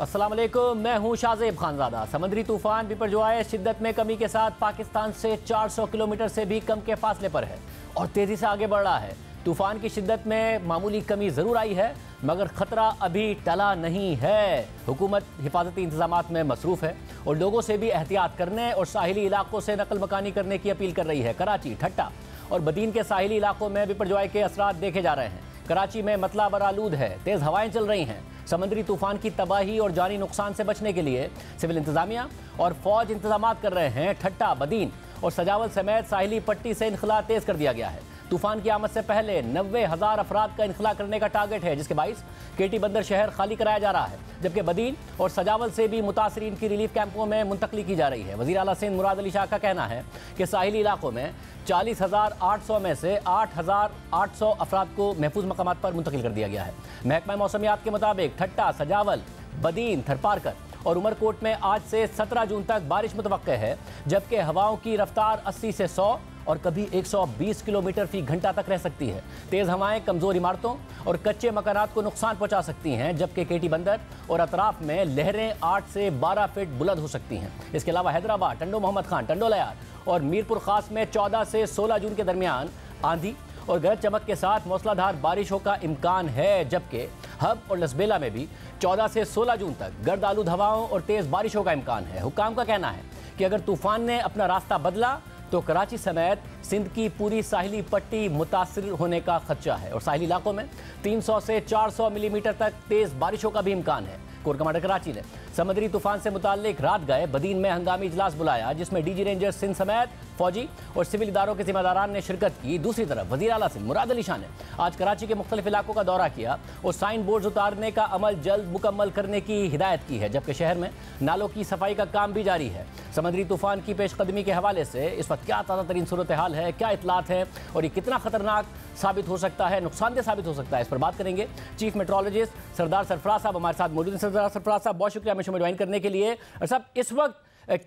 अस्सलाम वालेकुम, मैं हूं शाहजेब खानजादा। समुद्री तूफान बिपरजॉय शिद्दत में कमी के साथ पाकिस्तान से 400 किलोमीटर से भी कम के फासले पर है और तेजी से आगे बढ़ रहा है। तूफान की शिद्दत में मामूली कमी जरूर आई है, मगर खतरा अभी टला नहीं है। हुकूमत हिफाजती इंतजामात में मसरूफ है और लोगों से भी एहतियात करने और साहिली इलाकों से नकल मकानी करने की अपील कर रही है। कराची, ठट्टा और बदीन के साहिली इलाकों में बिपरजॉय के असरात देखे जा रहे हैं। कराची में मतला बरालूद है, तेज हवाएं चल रही हैं। समुद्री तूफान की तबाही और जानी नुकसान से बचने के लिए सिविल इंतजामिया और फौज इंतजामात कर रहे हैं। ठट्टा, बदीन और सजावल समेत साहिली पट्टी से इनखला तेज कर दिया गया है। तूफान की आमद से पहले 90,000 अफराद का इनखला करने का टारगेट है, जिसके बाइस केटी बंदर शहर खाली कराया जा रहा है, जबकि बदीन और सजावल से भी मुतासरीन की रिलीफ कैंपों में मुंतकली की जा रही है। वज़ीर आला सिंध मुराद अली शाह का कहना है कि साहिली इलाकों में 40,800 में से 8,800 अफराद को महफूज मकामात पर मुंतकिल कर दिया गया है। महकमा मौसमियात के मुताबिक ठट्टा, सजावल, बदीन, थरपारकर और उमरकोट में आज से 17 जून तक बारिश मुतवक्के है, जबकि हवाओं की रफ्तार 80 से 100 और कभी 120 किलोमीटर फी घंटा तक रह सकती है। तेज़ हवाएं कमज़ोर इमारतों और कच्चे मकानात को नुकसान पहुंचा सकती हैं, जबकि केटी बंदर और अतराफ में लहरें 8 से 12 फीट बुलंद हो सकती हैं। इसके अलावा हैदराबाद, टंडो मोहम्मद खान, टंडो लयार और मीरपुर खास में 14 से 16 जून के दरमियान आंधी और गरज चमक के साथ मूसलाधार बारिशों का इम्कान है, जबकि हब और लसबेला में भी 14 से 16 जून तक गर्द आलूद हवाओं और तेज़ बारिशों का इम्कान है। हुक्काम का कहना है कि अगर तूफान ने अपना रास्ता बदला तो कराची समेत सिंध की पूरी साहिली पट्टी मुतासिर होने का खदशा है और साहिली इलाकों में 300 से 400 मिलीमीटर तक तेज़ बारिशों का भी इम्कान है। कोर कमांडर कराची ने समुद्री तूफान से मुताल्लिक रात गए बदीन में हंगामी इजलास बुलाया, जिसमें डीजी रेंजर्स सिंध समेत फौजी और सिविल इदारों के जिम्मेदारान ने शिरकत की। दूसरी तरफ वज़ीर आला सिंध मुराद अली शाह ने आज कराची के मुख्तलिफ इलाकों का दौरा किया और साइन बोर्ड उतारने का अमल जल्द मुकम्मल करने की हिदायत की है, जबकि शहर में नालों की सफाई का काम भी जारी है। समुद्री तूफान की पेशकदमी के हवाले से इस वक्त क्या ताज़ा तरीन सूरत हाल है, क्या इतलात है और ये कितना खतरनाक साबित हो सकता है, नुकसानदेह साबित हो सकता है, इस पर बात करेंगे। चीफ मेट्रोलॉजिस्ट सरदार सरफराज साहब हमारे साथ मौजूद हैं। सरदार सरफराज साहब, बहुत शुक्रिया हमें ज्वाइन करने के लिए। साहब, इस वक्त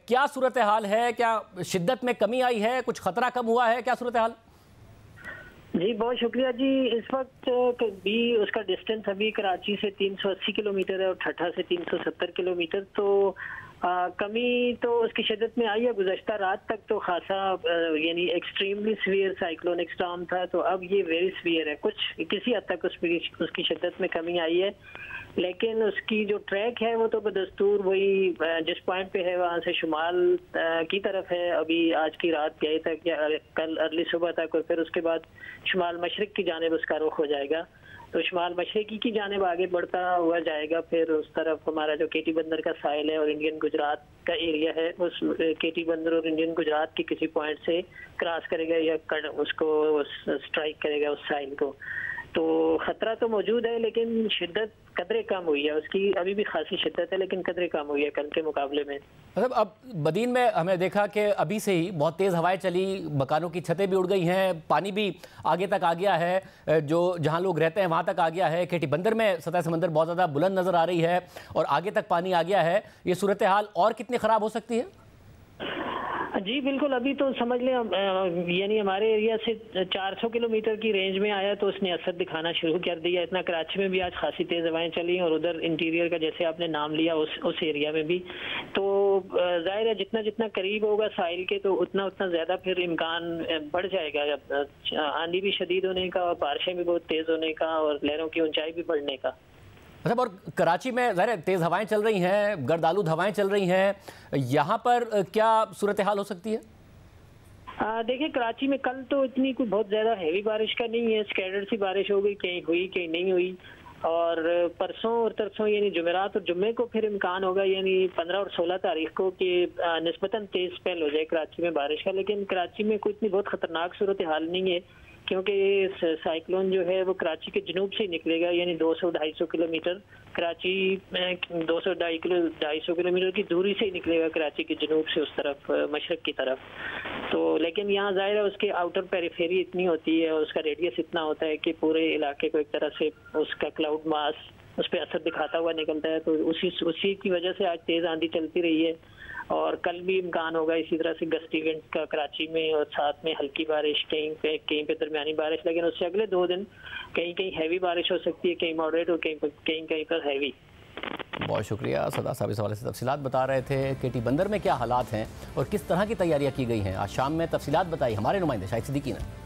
क्या सूरत हाल है? क्या शिद्दत में कमी आई है? कुछ खतरा कम हुआ है? क्या सूरत हाल? जी बहुत शुक्रिया जी। इस वक्त भी उसका डिस्टेंस अभी कराची से 380 किलोमीटर है और ठट्ठा से 370 किलोमीटर। तो कमी तो उसकी शिद्दत में आई है। गुज़श्ता रात तक तो खासा यानी एक्सट्रीमली सीवियर साइक्लोनिक स्टॉर्म था, तो अब ये वेरी सीवियर है। कुछ किसी हद तक उसकी शिद्दत में कमी आई है, लेकिन उसकी जो ट्रैक है वो तो बदस्तूर वही जिस पॉइंट पे है वहाँ से शुमाल की तरफ है। अभी आज की रात गए तक या कल अर्ली सुबह तक, और फिर उसके बाद शुमाल मशरिक की जानिब उसका रुख हो जाएगा। तो शुमाल मशरकी की जानिब आगे बढ़ता हुआ जाएगा। फिर उस तरफ हमारा जो केटी बंदर का साहिल है और इंडियन गुजरात का एरिया है, उस केटी बंदर और इंडियन गुजरात के किसी पॉइंट से क्रॉस करेगा या उसको स्ट्राइक करेगा उस साहिल को। तो खतरा तो मौजूद है, लेकिन शिद्दत कदरे कम हुई है उसकी। अभी भी खासी शिद्दत है, लेकिन कदरे कम हुई है कल के मुकाबले में। मतलब अब बदीन में हमने देखा कि अभी से ही बहुत तेज़ हवाएं चली, मकानों की छतें भी उड़ गई हैं, पानी भी आगे तक आ गया है, जो जहां लोग रहते हैं वहां तक आ गया है। केटी बंदर में सतह समंदर बहुत ज़्यादा बुलंद नज़र आ रही है और आगे तक पानी आ गया है। ये सूरत हाल और कितनी ख़राब हो सकती है? जी बिल्कुल। अभी तो समझ लें यानी हमारे एरिया से 400 किलोमीटर की रेंज में आया तो उसने असर दिखाना शुरू कर दिया। इतना कराची में भी आज खासी तेज़ हवाएं चली और उधर इंटीरियर का जैसे आपने नाम लिया उस एरिया में भी। तो जाहिर है जितना जितना करीब होगा साहिल के तो उतना उतना ज़्यादा फिर इम्कान बढ़ जाएगा आंधी भी शदीद होने का और बारिशें भी बहुत तेज़ होने का और लहरों की ऊंचाई भी बढ़ने का। मतलब और कराची में ज़ाहिर तेज़ हवाएं चल रही हैं, गर्द आलूद हवाएं चल रही हैं, यहाँ पर क्या सूरत हाल हो सकती है? देखिए कराची में कल तो इतनी कोई बहुत ज़्यादा हैवी बारिश का नहीं है। स्कैटर्ड सी बारिश हो गई, कहीं हुई कहीं नहीं हुई। और परसों और तरसों यानी जुमेरात और जुम्मे को फिर इम्कान होगा यानी 15 और 16 तारीख को कि निस्बतन तेज़ स्पेल हो जाए कराची में बारिश का। लेकिन कराची में कोई इतनी बहुत ख़तरनाक सूरत हाल नहीं है, क्योंकि ये साइक्लोन जो है वो कराची के जनूब से निकलेगा यानी 200-250 किलोमीटर कराची में 200-250 किलोमीटर की दूरी से ही निकलेगा कराची के जनूब से उस तरफ मशरक की तरफ। तो लेकिन यहाँ ज़ाहिर है उसके आउटर पेरिफेरी इतनी होती है और उसका रेडियस इतना होता है कि पूरे इलाके को एक तरह से उसका क्लाउड मास उस पर असर दिखाता हुआ निकलता है। तो उसी की वजह से आज तेज़ आंधी चलती रही है और कल भी इम्कान होगा इसी तरह से गस्ट इवेंट का कराची में और साथ में हल्की बारिश, कहीं पे दरमियानी बारिश। लेकिन उससे अगले 2 दिन कहीं कहीं हैवी बारिश हो सकती है, कहीं मॉडरेट और कहीं पर हैवी। बहुत शुक्रिया सदा साहब, इस हवाले से तफसीलात बता रहे थे। केटी बंदर में क्या हालात हैं और किस तरह की तैयारियां की गई हैं, आज शाम में तफसीलात बताई हमारे नुमाइंदे शाहिद सिद्दीकी ने।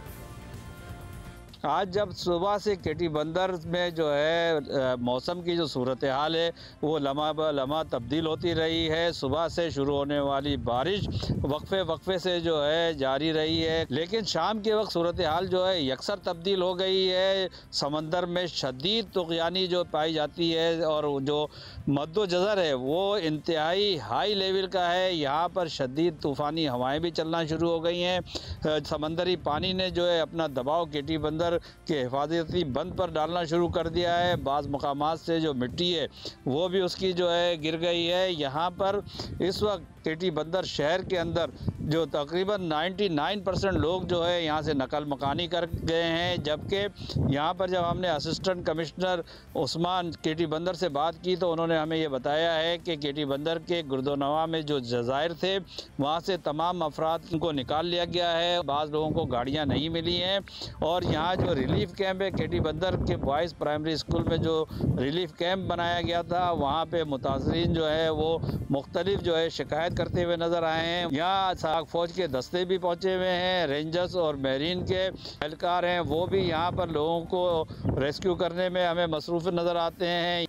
आज जब सुबह से केटी बंदर में जो है मौसम की जो सूरत हाल है वो लम्हा ब लम्हा तब्दील होती रही है। सुबह से शुरू होने वाली बारिश वक्फे से जो है जारी रही है, लेकिन शाम के वक्त सूरत हाल जो है यकसर तब्दील हो गई है। समंदर में शदीद तुग़यानी जो पाई जाती है और जो मद्दो जज़र है वो इंतहाई हाई लेवल का है। यहाँ पर शदीद तूफ़ानी हवाएँ भी चलना शुरू हो गई हैं। समंदरी पानी ने जो है अपना दबाव केटी बंदर के हिफाजती बंद पर डालना शुरू कर दिया है। बाज़ मकामात से जो मिट्टी है वो भी उसकी जो है गिर गई है। यहाँ पर इस वक्त केटी बंदर शहर के अंदर जो तकरीबन 99% लोग जो है यहाँ से नकल मकानी कर गए हैं, जबकि यहाँ पर जब हमने असिस्टेंट कमिश्नर उस्मान केटी बंदर से बात की तो उन्होंने हमें ये बताया है कि केटी बंदर के गुर्दोनवा में जो जज़ायर थे वहाँ से तमाम अफराद को निकाल लिया गया है। बाज़ लोगों को गाड़ियाँ नहीं मिली हैं और यहाँ जो रिलीफ कैंप है केटी बंदर के बॉयज़ प्राइमरी स्कूल में जो रिलीफ कैंप बनाया गया था वहाँ पे मुतासरीन जो है वो मुख्तलिफ जो है शिकायत करते हुए नज़र आए हैं। यहाँ साग फौज के दस्ते भी पहुँचे हुए हैं, रेंजर्स और मेरीन के एहलकार हैं, वो भी यहाँ पर लोगों को रेस्क्यू करने में हमें मसरूफ़ नज़र आते हैं।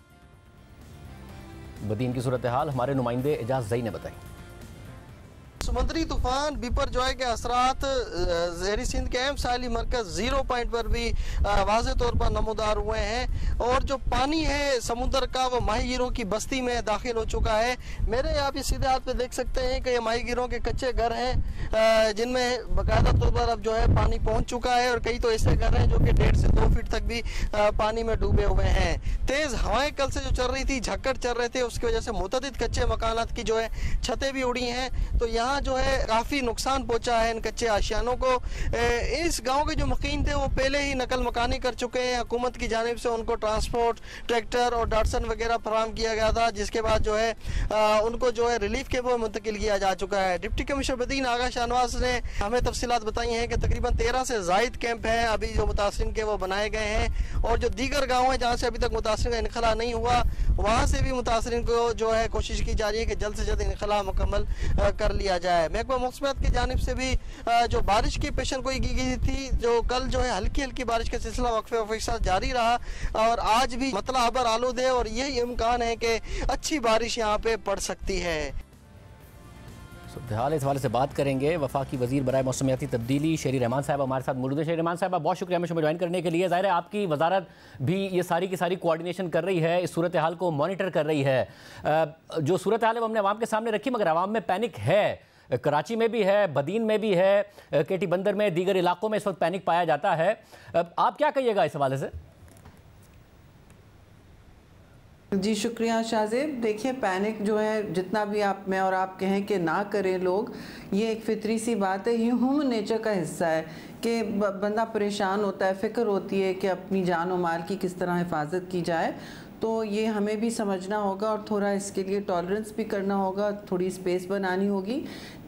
बदीन की सूरत हाल हमारे नुमाइंदे एजाज जई ने बताई। समुद्री तूफान बिपरजॉय के असरात ज़हरी सिंध के अहम साहली मरकज़ 0 पॉइंट पर भी वाज़े तौर पर नमूदार हुए हैं और जो पानी है समुद्र का वो माहीगीरों की बस्ती में दाखिल हो चुका है। मेरे यहाँ भी सीधे हाथ पे देख सकते हैं कि ये माहीगीरों के कच्चे घर हैं जिनमें बाकायदा तौर पर अब जो है पानी पहुँच चुका है और कई तो ऐसे घर हैं जो कि 1.5 से 2 फीट तक भी पानी में डूबे हुए हैं। तेज़ हवाएं कल से जो चल रही थी, झक्कड़ चल रहे थे, उसकी वजह से मुतअद्दिद कच्चे मकानात की जो है छतें भी उड़ी हैं, तो यहाँ जो है काफ़ी नुकसान पहुंचा है इन कच्चे आशियानों को। इस गांव के जो मकीन थे वो पहले ही नकल मकानी कर चुके हैं। हुकूमत की जानिब से उनको ट्रांसपोर्ट, ट्रैक्टर और डाटसन वगैरह फराहम किया गया था, जिसके बाद जो है उनको जो है रिलीफ कैंप में मुंतकिल किया जा चुका है। डिप्टी कमिश्नर बदीन आगा शाहनवाज ने हमें तफसीलात बताई हैं कि तकरीबन 13 से ज़ायद कैंप हैं अभी जो मुतासरीन के वो बनाए गए हैं और जो दीगर गाँव हैं जहाँ से अभी तक मुतासरीन का इनखला नहीं हुआ वहाँ से भी मुतासरीन को जो है कोशिश की जा रही है कि जल्द से जल्द इनखला मुकम्मल कर लिया जाए। महकमा मौसमियात की जानिब से भी जो बारिश की पेशन गोई की गई थी, जो कल जो है हल्की हल्की बारिश का सिलसिला वक्फे के साथ जारी रहा और आज भी मतला अबर आलूद है और यही इम्कान है कि अच्छी बारिश यहाँ पे पड़ सकती है। सूरत-ए-हाल इस हवाले से बात करेंगे। वफाकी वज़ीर बराए मौसमियाती तब्दीली शेरी रहमान साहब हमारे साथ मौजूद है। शेरी रहमान साहब बहुत शुक्रिया हमें शो में ज्वाइन करने के लिए। ज़ाहिर है आपकी वजारत भी ये सारी की सारी कोऑर्डिनेशन कर रही है, इस सूरत हाल को मॉनिटर कर रही है। जो सूरत हाल है वो हमने आवाम के सामने रखी, मगर आवाम में पैनिक है, कराची में भी है, बदीन में भी है, केटी बंदर में, दीगर इलाकों में इस वक्त पैनिक पाया जाता है। आप क्या कहिएगा इस हवाले से? जी शुक्रिया शाहजेब। देखिए पैनिक जो है जितना भी मैं और आप कहें कि ना करें लोग, ये एक फितरी सी बात है, ह्यूमन नेचर का हिस्सा है कि बंदा परेशान होता है, फ़िक्र होती है कि अपनी जान और माल की किस तरह हिफाजत की जाए। तो ये हमें भी समझना होगा और थोड़ा इसके लिए टॉलरेंस भी करना होगा, थोड़ी स्पेस बनानी होगी।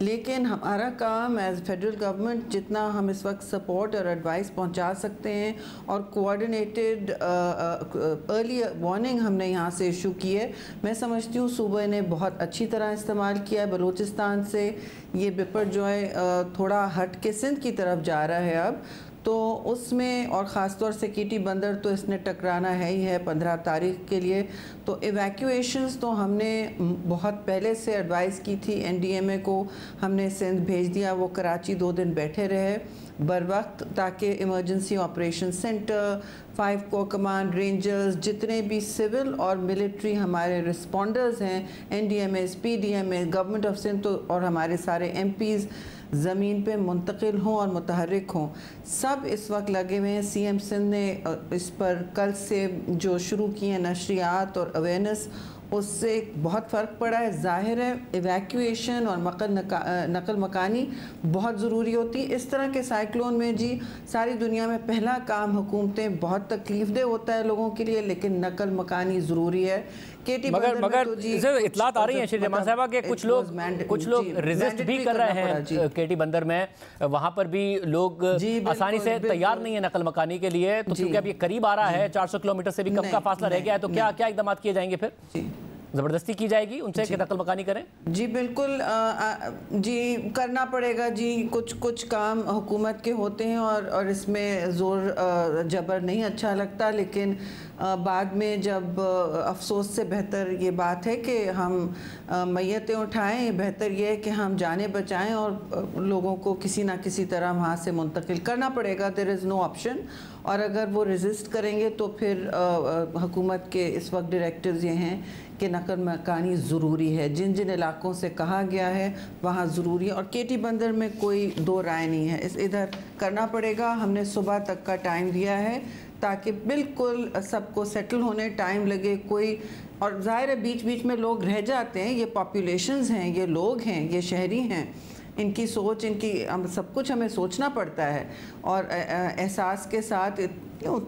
लेकिन हमारा काम एज़ फेडरल गवर्नमेंट जितना हम इस वक्त सपोर्ट और एडवाइस पहुंचा सकते हैं और कोऑर्डिनेटेड अर्ली वार्निंग हमने यहाँ से इशू की है। मैं समझती हूँ सूबे ने बहुत अच्छी तरह इस्तेमाल किया है। बलूचिस्तान से ये बिपर जो है थोड़ा हट के सिंध की तरफ जा रहा है अब, तो उसमें और ख़ास तौर से केटी बंदर तो इसने टकराना है ही है 15 तारीख के लिए। तो एवैक्यूएशंस तो हमने बहुत पहले से एडवाइस की थी, NDMA को हमने सिंध भेज दिया, वो कराची 2 दिन बैठे रहे बर वक्त ताकि emergency operation centre, 5 core command, rangers, जितने भी सिविल और मिलिट्री हमारे रिस्पॉन्डर्स हैं, NDMA, PDMA, government of Sindh और हमारे सारे MPs ज़मीन पे मुंतकिल हों और मुतहर्रिक हों, सब इस वक्त लगे हुए हैं। CM सिंध ने इस पर कल से जो शुरू किए हैं नशरियात और अवेयरनेस, उससे बहुत फ़र्क पड़ा है। ज़ाहिर है इवैक्यूएशन और नकल मकानी बहुत ज़रूरी होती है। इस तरह के साइक्लोन में जी सारी दुनिया में पहला काम हुकूमतें, बहुत तकलीफ़देह होता है लोगों के लिए, लेकिन नकल मकानी ज़रूरी है मगर इतलात आ रही है शरीमान साहबा के कुछ लोग रेजिस्ट भी कर रहे हैं केटी बंदर में, वहां पर भी लोग आसानी से तैयार नहीं है नकल मकानी के लिए। तो क्योंकि अब ये करीब आ रहा है, 400 किलोमीटर से भी कम का फासला रह गया है, तो क्या क्या इकदाम किए जाएंगे? फिर ज़बरदस्ती की जाएगी उनसे कि नकल मकानी करें? जी बिल्कुल, जी करना पड़ेगा जी। कुछ काम हुकूमत के होते हैं और इसमें ज़ोर जबर नहीं अच्छा लगता, लेकिन बाद में जब अफसोस से बेहतर ये बात है कि हम मैयतें उठाएं, बेहतर ये है कि हम जाने बचाएं और लोगों को किसी ना किसी तरह वहाँ से मुंतकिल करना पड़ेगा। There is no option. और अगर वो रेजिस्ट करेंगे तो फिर हुकूमत के इस वक्त डायरेक्टिव्स ये हैं कि नकल मकानी ज़रूरी है, जिन जिन इलाकों से कहा गया है वहाँ ज़रूरी है। और केटी बंदर में कोई दो राय नहीं है, इधर करना पड़ेगा। हमने सुबह तक का टाइम दिया है ताकि बिल्कुल सबको सेटल होने टाइम लगे। कोई और ज़ाहिर है बीच बीच में लोग रह जाते हैं, ये पॉपुलेशंस हैं, ये लोग हैं, ये शहरी हैं, इनकी सोच, इनकी सब कुछ हमें सोचना पड़ता है और एहसास के साथ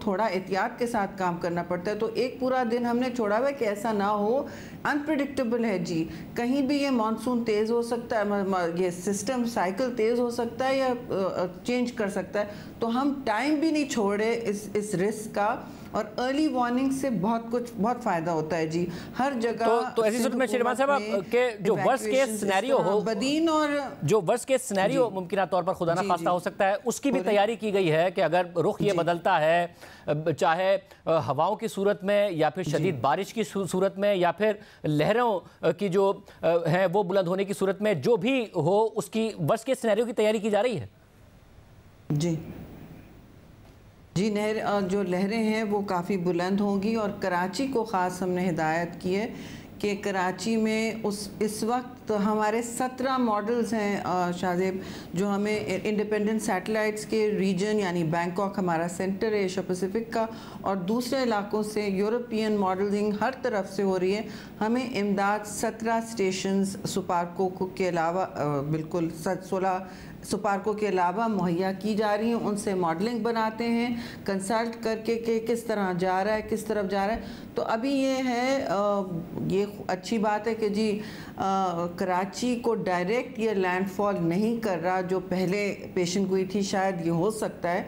थोड़ा एहतियात के साथ काम करना पड़ता है। तो एक पूरा दिन हमने छोड़ा हुआ है कि ऐसा ना हो। अनप्रेडिक्टेबल है जी, कहीं भी ये मानसून तेज़ हो सकता है, ये सिस्टम साइकिल तेज़ हो सकता है या चेंज कर सकता है। तो हम टाइम भी नहीं छोड़े इस रिस्क का। और अर्ली वार्निंग से बहुत फ़ायदा होता है जी हर जगह। तो ऐसी सूरत में शरीमान साहब के जो वर्स्ट केस सिनेरियो हो, बदीन और जो वर्स्ट केस सिनेरियो मुमकिन तौर पर खुदा ना खास्ता हो सकता है, उसकी भी तैयारी की गई है कि अगर रुख ये बदलता है, चाहे हवाओं की सूरत में या फिर शदीद बारिश की सूरत में या फिर लहरों की जो है वो बुलंद होने की सूरत में, जो भी हो उसकी वर्स्ट केस सिनेरियो की तैयारी की जा रही है? जी जो लहरें हैं वो काफ़ी बुलंद होंगी। और कराची को ख़ास हमने हिदायत की है कि कराची में इस वक्त हमारे 17 मॉडल्स हैं शाहजेब, जो हमें इंडिपेंडेंट सैटेलाइट्स के रीजन यानी बैंकॉक हमारा सेंटर है एशिया पैसिफिक का, और दूसरे इलाकों से यूरोपियन मॉडलिंग हर तरफ से हो रही है। हमें इमदाद 17 स्टेशंस सुपार्को के अलावा बिल्कुल 16 सुपार्को के अलावा मुहैया की जा रही हैं। उनसे मॉडलिंग बनाते हैं कंसल्ट करके कि किस तरह जा रहा है, किस तरफ जा रहा है। तो अभी ये है ये अच्छी बात है कि जी कराची को डायरेक्ट ये लैंडफॉल नहीं कर रहा जो पहले पेशन गोई थी। शायद ये हो सकता है,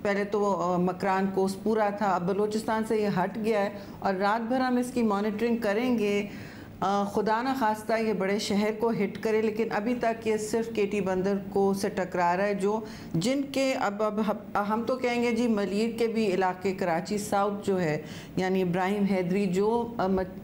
पहले तो मकरान कोस्ट पूरा था, अब बलूचिस्तान से ये हट गया है और रात भर हम इसकी मॉनिटरिंग करेंगे। खुदा ना खास्ता ये बड़े शहर को हिट करे, लेकिन अभी तक ये सिर्फ केटी बंदर को से टकरा रहा है, जो जिनके अब हम तो कहेंगे जी मलीर के भी इलाके, कराची साउथ जो है यानी इब्राहिम हैदरी, जो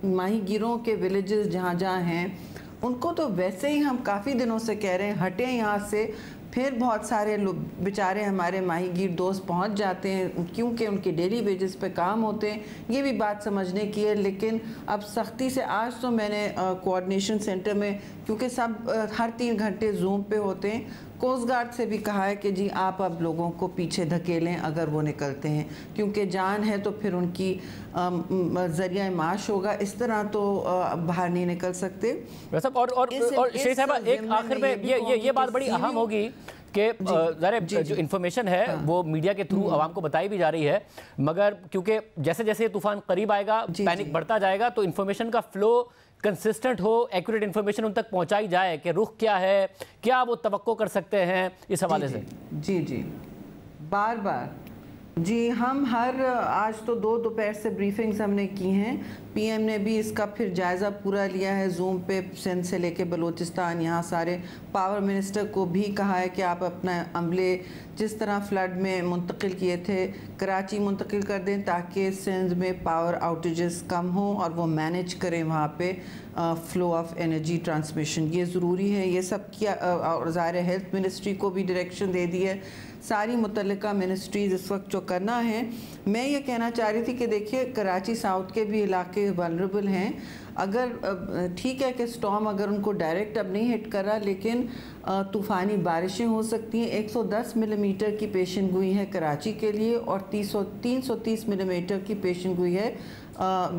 माही गिरों के विलेजेस जहाँ जहाँ हैं, उनको तो वैसे ही हम काफ़ी दिनों से कह रहे हैं हटें यहाँ से। फिर बहुत सारे लोग बेचारे हमारे माहीगीर दोस्त पहुंच जाते हैं क्योंकि उनके डेली वेजेस पे काम होते हैं, ये भी बात समझने की है। लेकिन अब सख्ती से आज तो मैंने कोऑर्डिनेशन सेंटर में, क्योंकि सब हर 3 घंटे जूम पे होते हैं, कोस्ट गार्ड से भी कहा है कि जी आप अब लोगों को पीछे धकेलें अगर वो निकलते हैं, क्योंकि जान है तो फिर उनकी जरिया माश होगा। इस तरह तो बाहर नहीं निकल सकते। और शेख साहब एक आखिर में ये बात बड़ी अहम होगी कि जो इन्फॉर्मेशन है वो मीडिया के थ्रू आवाम को बताई भी जा रही है, मगर क्योंकि जैसे जैसे तूफान करीब आएगा पैनिक बढ़ता जाएगा, तो इन्फॉर्मेशन का फ्लो कंसिस्टेंट हो, एक्यूरेट इन्फॉर्मेशन उन तक पहुंचाई जाए कि रुख क्या है, क्या वो तवक्को कर सकते हैं इस हवाले से। जी बार बार जी हम आज तो 2 दोपहर से ब्रीफिंग्स हमने की हैं। पीएम ने भी इसका फिर जायज़ा पूरा लिया है जूम पे, सिंध से लेके बलूचिस्तान, यहाँ सारे पावर मिनिस्टर को भी कहा है कि आप अपना अमले जिस तरह फ्लड में मुंतकिल किए थे कराची मुंतकिल कर दें, ताकि सिंध में पावर आउटेजेस कम हों और वो मैनेज करें वहाँ पे फ्लो ऑफ एनर्जी ट्रांसमिशन। ये ज़रूरी है, ये सब किया। और ज़ाहिर हेल्थ मिनिस्ट्री को भी डायरेक्शन दे दी है, सारी मुतल्लिका मिनिस्ट्रीज इस वक्त जो करना है। मैं ये कहना चाह रही थी कि देखिए कराची साउथ के भी इलाके वल्नरेबल हैं। अगर ठीक है कि स्टॉर्म अगर उनको डायरेक्ट अब नहीं हिट कर रहा, लेकिन तूफ़ानी बारिशें हो सकती हैं। 110 मिलीमीटर की पेशन गोई है कराची के लिए और 330 मिलीमीटर की पेशन गोई है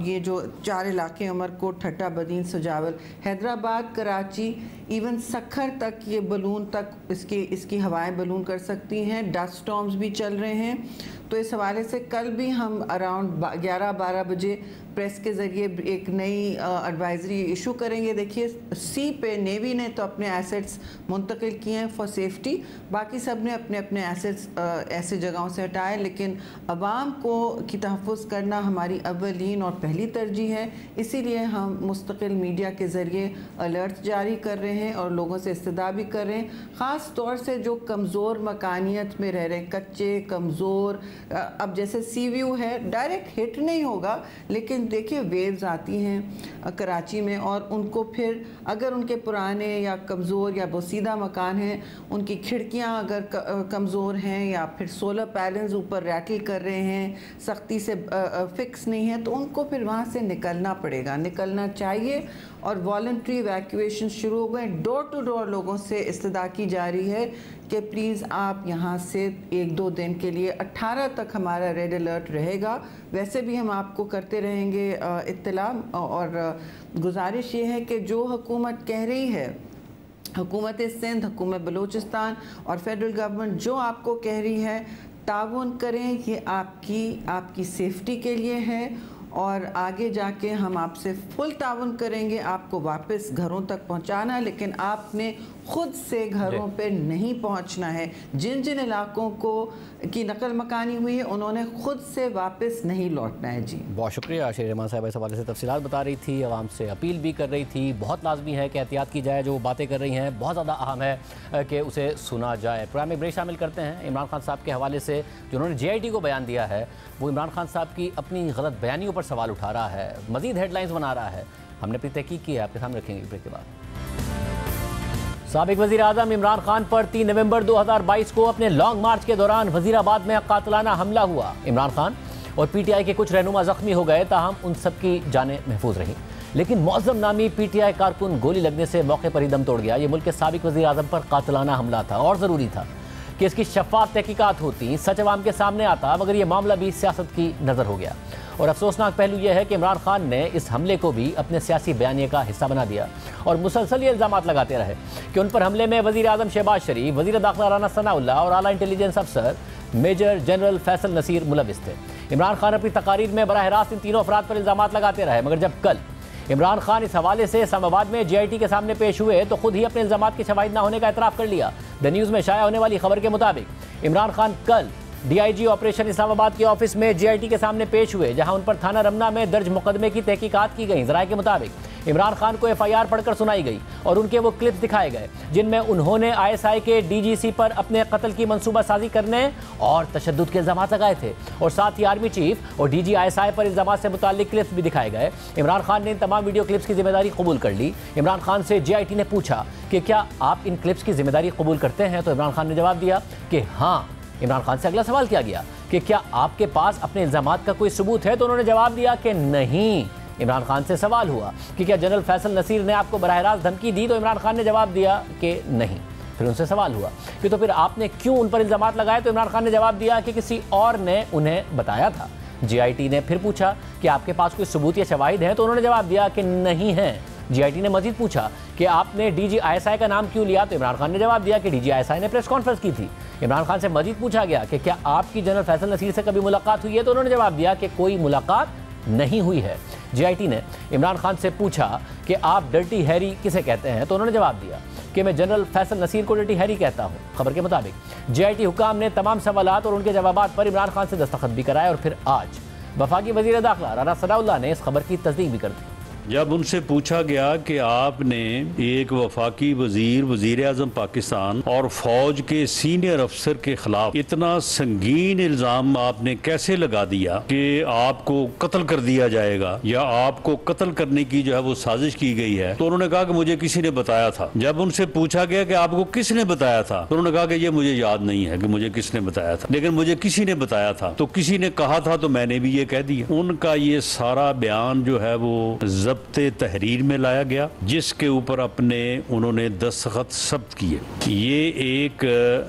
ये जो 4 इलाके अमरकोट, ठट्टा, बदीन, सजावल, हैदराबाद, कराची, इवन सखर तक ये बलून तक इसकी हवाएं बलून कर सकती हैं। डस्ट स्टॉर्म्स भी चल रहे हैं। तो इस हवाले से कल भी हम अराउंड 11-12 बजे प्रेस के ज़रिए एक नई एडवाइजरी इशू करेंगे। देखिए, सी पे नेवी ने तो अपने एसेट्स मुंतकिल किए हैं फॉर सेफ्टी, बाकी सब ने अपने अपने एसेट्स ऐसे जगहों से हटाए, लेकिन अवाम को की तहफ़्फ़ुज़ करना हमारी अव्वलीन और पहली तरजीह है। इसीलिए हम मुस्तकिल मीडिया के ज़रिए अलर्ट जारी कर रहे हैं और लोगों से इस्तदा भी कर रहे हैं, ख़ास तौर से जो कमज़ोर मकानियत में रह रहे, कच्चे कमज़ोर। अब जैसे सी व्यू है, डायरेक्ट हिट नहीं होगा, लेकिन देखिए वेव्स आती हैं कराची में, और उनको फिर अगर उनके पुराने या कमज़ोर या बोसीदा मकान हैं, उनकी खिड़कियां अगर कमज़ोर हैं या फिर सोलर पैनल्स ऊपर रैटल कर रहे हैं, सख्ती से फिक्स नहीं है, तो उनको फिर वहाँ से निकलना पड़ेगा, निकलना चाहिए। और वॉलंटरी इवैक्यूएशन शुरू हो गए। डोर टू डोर लोगों से इस्तदा की जा रही है कि प्लीज़ आप यहाँ से 1-2 दिन के लिए, 18 तक हमारा रेड अलर्ट रहेगा। वैसे भी हम आपको करते रहेंगे इत्तला, और गुजारिश ये है कि जो हुकूमत कह रही है, हुकूमत सिंध, हुकूमत बलूचिस्तान और फेडरल गवर्नमेंट जो आपको कह रही है, ताउन करें। ये आपकी सेफ्टी के लिए है, और आगे जाके हम आपसे फुल ताउन करेंगे आपको वापस घरों तक पहुंचाना, लेकिन आपने खुद से घरों पे नहीं पहुंचना है। जिन जिन इलाकों की नकल मकानी हुई है, उन्होंने खुद से वापस नहीं लौटना है। जी, बहुत शुक्रिया। शेर रहमान साहब इस हवाले से तफसीलात बता रही थी, आवाम से अपील भी कर रही थी। बहुत लाजमी है कि एहतियात की जाए, जो बातें कर रही हैं बहुत ज़्यादा अहम है कि उसे सुना जाए। प्रोग्राम में ब्रेक शामिल करते हैं। इमरान खान साहब के हवाले से जो उन्होंने JIT को बयान दिया है, वो इमरान खान साहब की अपनी गलत बयानियों पर सवाल उठा रहा है, मज़ीद हेडलाइंस बना रहा है। हमने अपनी तहकीक की है, आपके सामने रखेंगे ब्रेक के बाद। साबिक वज़ीर आज़म इमरान खान पर 3 नवंबर 2022 को अपने लॉन्ग मार्च के दौरान वज़ीराबाद में कातिलाना हमला हुआ। इमरान खान और PTI के कुछ रहनुमा जख्मी हो गए, ताहम उन सब की जानें महफूज रहीं। लेकिन मौज़म नामी PTI कारकुन गोली लगने से मौके पर ही दम तोड़ गया। ये मुल्क के साबिक वज़ीर आज़म पर कातिलाना हमला था और ज़रूरी था कि इसकी शफ़ाफ़ तहकीकात होती, सच अवाम के सामने आता, मगर यह मामला भी सियासत की नज़र हो गया। और अफसोसनाक पहलू यह है कि इमरान खान ने इस हमले को भी अपने सियासी बयानिए का हिस्सा बना दिया और मुसलसल ये इल्ज़ामात लगाते रहे कि उन पर हमले में वज़ीर आज़म शहबाज शरीफ, वज़ीर दाखिला राना सनाउल्लाह और आला इंटेलिजेंस अफसर मेजर जनरल फैसल नसीर मुलविस थे। इमरान खान अपनी तकारीर में बराह रास्त इन तीनों अफराद पर इल्ज़ामात लगाते रहे, मगर जब कल इमरान खान इस हवाले से इस्लामाबाद में JIT के सामने पेश हुए तो खुद ही अपने इल्ज़ामात की शवाहिद न होने का एतराफ़ कर लिया। द न्यूज़ में शाया होने वाली खबर के मुताबिक इमरान खान कल DIG ऑपरेशन इस्लामाबाद के ऑफिस में JIT के सामने पेश हुए, जहां उन पर थाना रमना में दर्ज मुकदमे की तहकीकात की गई। ज़राए के मुताबिक इमरान खान को FIR पढ़कर सुनाई गई और उनके वो क्लिप्स दिखाए गए जिनमें उन्होंने ISI के DGC पर अपने कत्ल की मनसूबा साजी करने और तशद्दुद के इल्ज़ामात लगाए थे, और साथ ही आर्मी चीफ और DG ISI पर इल्ज़ामात से मुताल्लिक क्लिप्स भी दिखाए गए। इमरान खान ने इन तमाम वीडियो क्लिप्स की जिम्मेदारी कबूल कर ली। इमरान खान से JIT ने पूछा कि क्या आप इन क्लिप्स की जिम्मेदारी कबूल करते हैं, तो इमरान खान ने जवाब दिया कि हाँ। इमरान खान से अगला सवाल किया गया कि क्या आपके पास अपने इल्ज़ामात का कोई सबूत है, तो उन्होंने जवाब दिया कि नहीं। इमरान खान से सवाल हुआ कि क्या जनरल फैसल नसीर ने आपको बराह रास्त धमकी दी, तो इमरान खान ने जवाब दिया कि नहीं। फिर उनसे सवाल हुआ कि तो फिर आपने क्यों उन पर इल्ज़ामात लगाए, तो इमरान खान ने जवाब दिया कि किसी और ने उन्हें बताया था। JIT ने फिर पूछा कि आपके पास कोई सबूत या शवाहिद हैं, तो उन्होंने जवाब दिया कि नहीं है। JIT ने मजीद पूछा कि आपने DG ISI का नाम क्यों लिया, तो इमरान खान ने जवाब दिया कि DG ISI ने प्रेस कॉन्फ्रेंस की थी। इमरान खान से मजीद पूछा गया कि क्या आपकी जनरल फैसल नसीर से कभी मुलाकात हुई है, तो उन्होंने जवाब दिया कि कोई मुलाकात नहीं हुई है। JIT ने इमरान खान से पूछा कि आप डर्टी हैरी किसे कहते हैं, तो उन्होंने जवाब दिया कि मैं जनरल फैसल नसीर को डर्टी हैरी कहता हूँ। खबर के मुताबिक JIT हुकाम ने तमाम सवालात और उनके जवाबात पर इमरान खान से दस्तखत भी कराए, और फिर आज वफाकी वज़ीर दाखिला राना सनाउल्लाह ने इस खबर की तस्दीक भी कर दी। जब उनसे पूछा गया कि आपने एक वफाकी वजीर आज़म पाकिस्तान और फौज के सीनियर अफसर के खिलाफ इतना संगीन इल्ज़ाम आपने कैसे लगा दिया कि आपको कत्ल कर दिया जाएगा या आपको कत्ल करने की जो है वो साजिश की गई है, तो उन्होंने कहा कि मुझे किसी ने बताया था। जब उनसे पूछा गया कि आपको किसने बताया था, तो उन्होंने कहा कि ये मुझे याद नहीं है कि मुझे किसने बताया था, लेकिन मुझे किसी ने बताया था, तो किसी ने कहा था तो मैंने भी ये कह दिया। उनका ये सारा बयान जो है वो ज़ब्ते तहरीर में लाया गया, जिसके ऊपर अपने उन्होंने दस्तखत सब्त किए। ये एक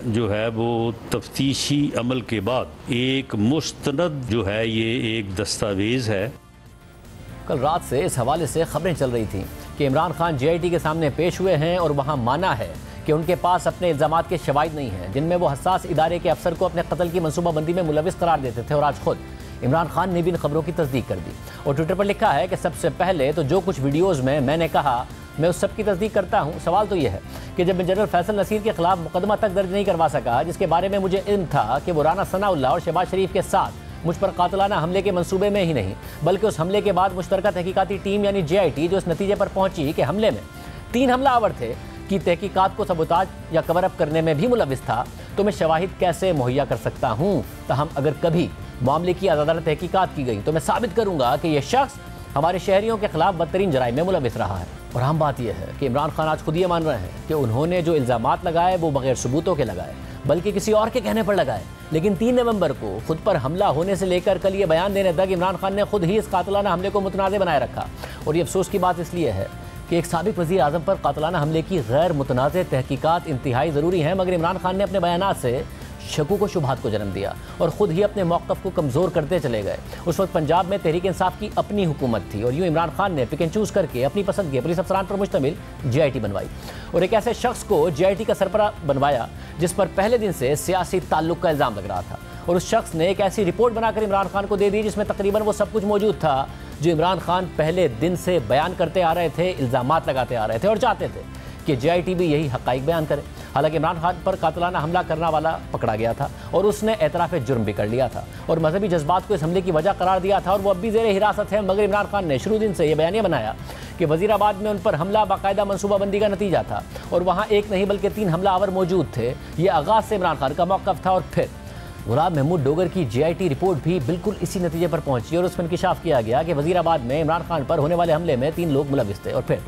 जो है वो तफ्तीशी अमल के बाद एक मुस्तनद जो है ये एक दस्तावेज है। कल रात से इस हवाले से खबरें चल रही थीं कि इमरान खान JIT के सामने पेश हुए हैं और वहां माना है कि उनके पास अपने इल्ज़ामात के शवाहिद नहीं हैं जिनमें वो हसास इदारे के अफसर को अपने कत्ल की मनसूबाबंदी में मुलविस करार देते थे। और आज खुद इमरान खान ने भी इन खबरों की तस्दीक कर दी और ट्विटर पर लिखा है कि सबसे पहले तो जो कुछ वीडियोज़ में मैंने कहा मैं उस सब की तस्दीक करता हूँ। सवाल तो यह है कि जब मैं जनरल फैसल नसीर के खिलाफ मुकदमा तक दर्ज नहीं करवा सका जिसके बारे में मुझे इल्म था कि वो राना सनाउल्लाह और शहबाज शरीफ के साथ मुझ पर कातलाना हमले के मंसूबे में ही नहीं बल्कि उस हमले के बाद मुश्तरका तहकीकाती टीम यानी JIT जो इस नतीजे पर पहुंची कि हमले में 3 हमलावर थे की तहकीकात को सबूताज या कवर अप करने में भी मुलविस था, तो मैं शवाहिद कैसे मुहैया कर सकता हूँ। तहम अगर कभी मामले की आज़ादाना तहकीकात की गई तो मैं साबित करूँगा कि यह शख्स हमारे शहरियों के खिलाफ बदतरीन जराइम में मुलविस रहा है। और अहम बात यह है कि इमरान खान आज खुद ये मान रहे हैं कि उन्होंने जो इल्ज़ामात लगाए वो बगैर सबूतों के लगाए बल्कि किसी और के कहने पर लगाए। लेकिन 3 नवंबर को खुद पर हमला होने से लेकर कल ये बयान देने तक इमरान खान ने खुद ही इस कातलाना हमले को मुतनाज़ बनाए रखा। और ये अफसोस की बात इसलिए है कि एक साबिक वज़ीर आज़म पर कातलाना हमले की गैर मुतनाज़ तहकीकात इंतहाई ज़रूरी है, मगर इमरान खान ने अपने बयानात से शकूक व शुबहात को जन्म दिया और ख़ुद ही अपने मौक़िफ़ को कमज़ोर करते चले गए। उस वक्त पंजाब में तहरीक इंसाफ की अपनी हुकूमत थी और यूँ इमरान खान ने पिक एंड चूज़ करके अपनी पसंद के पुलिस अफसरान पर मुश्तमिल JIT बनवाई और एक ऐसे शख्स को JIT का सरबराह बनवाया जिस पर पहले दिन से सियासी ताल्लुक़ का इल्ज़ाम लग रहा था। और उस शख्स ने एक ऐसी रिपोर्ट बनाकर इमरान खान को दे दी जिसमें तकरीबन वो सब कुछ मौजूद था जो इमरान खान पहले दिन से बयान करते आ रहे थे, इल्ज़ामात लगाते आ रहे थे और चाहते थे कि JIT भी यही हक़ाइक़ बयान करे। हालांकि इमरान खान पर कातलाना हमला करने वाला पकड़ा गया था और उसने एतराफ़ जुर्म भी कर लिया था और मजहबी जज्बात को इस हमले की वजह करार दिया था और वो अब भी ज़ेर हिरासत है। मगर इमरान खान ने शुरू दिन से यह बयानिया बनाया कि वज़ीराबाद में उन पर हमला बाकायदा मनसूबाबंदी का नतीजा था और वहाँ एक नहीं बल्कि 3 हमलावर मौजूद थे। ये आगाज़ से इमरान खान का मौक़िफ़ था और फिर गुलाम महमूद डोगर की JIT रिपोर्ट भी बिल्कुल इसी नतीजे पर पहुंची और उसमें इंकिशाफ किया गया कि वज़ीराबाद में इमरान खान पर होने वाले हमले में 3 लोग मुलविस थे। और फिर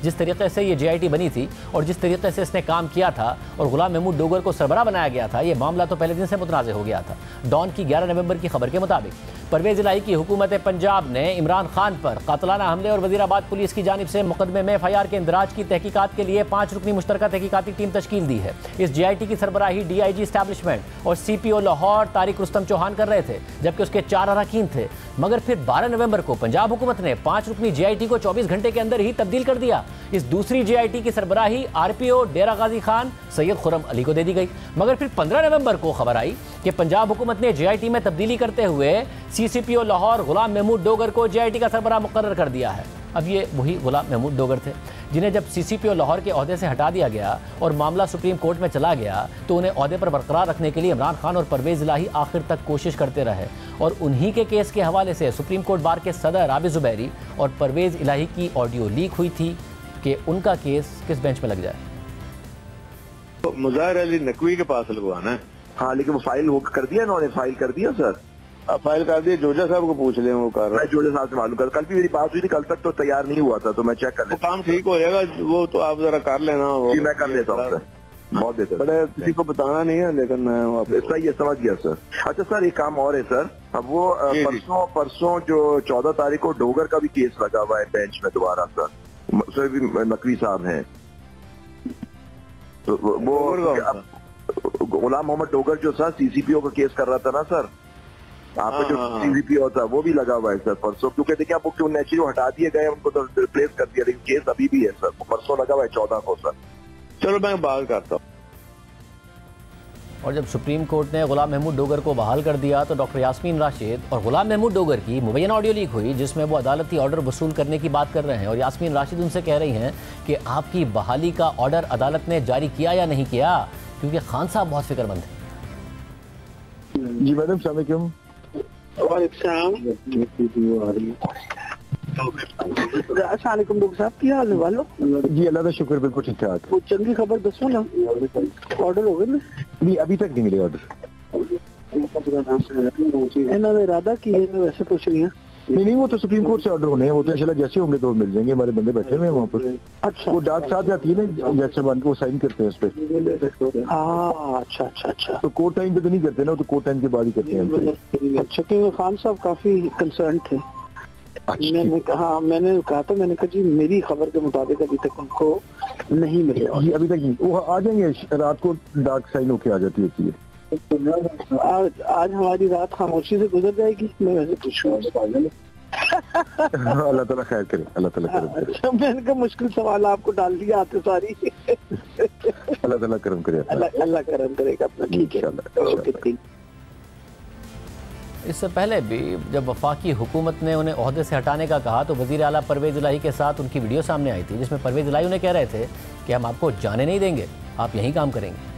जिस तरीके से ये JIT बनी थी और जिस तरीके से इसने काम किया था और गुलाम महमूद डोगर को सरबराह बनाया गया था, ये मामला तो पहले दिन से मुतनाज़ हो गया था। डॉन की 11 नवंबर की खबर के मुताबिक परवेज़ इलाही की हुकूमत पंजाब ने इमरान खान पर कातलाना हमले और वज़ीराबाद पुलिस की जानिब से मुकदमे में FIR के इंदराज की तहकीकात के लिए 5 रुकनी मुश्तरका तहकीकाती टीम तश्कील दी है। इस JIT की सरबराही DIG इस्टेब्लिशमेंट और CPO लाहौर तारिक रुस्तम चौहान कर रहे थे जबकि उसके 4 अरकान थे। मगर फिर 12 नवंबर को पंजाब हुकूमत ने 5 रुकनी JIT को 24 घंटे के अंदर ही तब्दील कर दिया। इस दूसरी JIT की सरबराही RPO डेरा गाजी खान सैयद खुर्रम अली को दे दी गई। मगर फिर 15 नवंबर को खबर आई कि पंजाब हुकूमत ने JIT में तब्दीली करते हुए CCPO लाहौर गुलाम महमूद डोगर को JIT का सरबराह मुकर्रर कर दिया है। अब ये वही गुलाम महमूद डोगर थे जिन्हें जब CCPO लाहौर के ओहदे से हटा दिया गया और मामला सुप्रीम कोर्ट में चला गया तो उन्हें ओहदे पर बरकरार रखने के लिए इमरान खान और परवेज़ इलाही आखिर तक कोशिश करते रहे और उन्हीं के केस के हवाले से सुप्रीम कोर्ट बार के सदर आबिद ज़ुबैरी और परवेज़ इलाही की ऑडियो लीक हुई थी कि उनका केस किस बेंच में लग जाए। तो मुज़ाहिर अली नकवी के पास लगवाना है। हाँ, लेकिन वो फाइल हो कर दिया, इन्होंने फाइल कर दिया सर। अब फाइल कर दिया, जोजा साहब को पूछ ले, वो कर रहा है। जोजा साहब से मालूम कर, कल भी मेरी बात हुई थी, कल तक तो तैयार नहीं हुआ था तो मैं चेक कर लेता। काम ठीक हो जाएगा, वो तो आप जरा कर लेना। जी मैं कर लेता हूँ सर, बहुत देते बड़े किसी को बताना नहीं है, लेकिन मैं सही है, समझ गया सर। अच्छा सर, एक काम और है सर, अब वो परसों जो 14 तारीख को डोगर का भी केस लगा हुआ है बेंच में दोबारा सर, उसमें भी नकवी साहब हैं। तो वो गुलाम मोहम्मद डोगर जो सर CCPO का केस कर रहा था ना सर, आपका जो CCPO था वो भी लगा हुआ है सर परसों, क्योंकि देखिए आपको क्यों नेचुरल हटा दिए गए, उनको तो रिप्लेस कर दिया, लेकिन केस अभी भी है सर, परसों लगा हुआ है 14 को सर। चलो मैं बात करता हूँ। और जब सुप्रीम कोर्ट ने गुलाम महमूद डोगर को बहाल कर दिया तो डॉक्टर यास्मीन राशिद और गुलाम महमूद डोगर की मुबैना ऑडियो लीक हुई जिसमें वो अदालती ऑर्डर वसूल करने की बात कर रहे हैं और यास्मीन राशिद उनसे कह रही हैं कि आपकी बहाली का ऑर्डर अदालत ने जारी किया या नहीं किया, क्योंकि खान साहब बहुत फिक्रमंद हैं। जी मैडम, अस्सलाम वालेकुम। अस्सलाम डॉक्टर साहब, क्या हाल है वालों? जी अल्लाह का शुक्र, बिल्कुल ठीक ठाक। वो चंगी खबर दसो ना, ऑर्डर हो गए ना? नहीं अभी तक नहीं मिले ऑर्डर। इन्होंने इरादा की है, मैं वैसे पूछ रही हूँ। नहीं वो तो सुप्रीम कोर्ट से ऑर्डर होने हैं, वो तो इंशाल्लाह जैसे होंगे तो मिल जाएंगे, हमारे बंदे बैठे हुए हैं वहाँ पर। अच्छा, वो डाक साहब जाती है ना जैसे बन के वो साइन करते हैं उस पर। हाँ अच्छा अच्छा अच्छा, तो कोर्ट टाइम पे तो नहीं करते ना, तो कोर्ट टाइम के बाद ही करते हैं। अच्छा, क्योंकि खान साहब काफी कंसर्न थे। मैंने कहा था मैंने कहा जी मेरी खबर के मुताबिक अभी तक उनको नहीं मिले। जी अभी तक नहीं, वो आ जाएंगे रात को, डाक साइन होके आ जाती होती है। आज हमारी रात खामोशी से गुजर जाएगी, मैं वैसे पूछूंगा। अल्लाह ताला खैर करे, अल्लाह ताला करम करे। अच्छा, मैंने कहा मुश्किल सवाल आपको डाल दिया आते सारी। अल्लाह ताला करम करे, अल्लाह करम करेगा अपना। ठीक है, ओके। इससे पहले भी जब वफाकी हुकूमत ने उन्हें ओहदे से हटाने का कहा तो वज़ीर आला परवेज़ इलाही के साथ उनकी वीडियो सामने आई थी, जिसमें परवेज़ इलाही उन्हें कह रहे थे कि हम आपको जाने नहीं देंगे, आप यहीं काम करेंगे।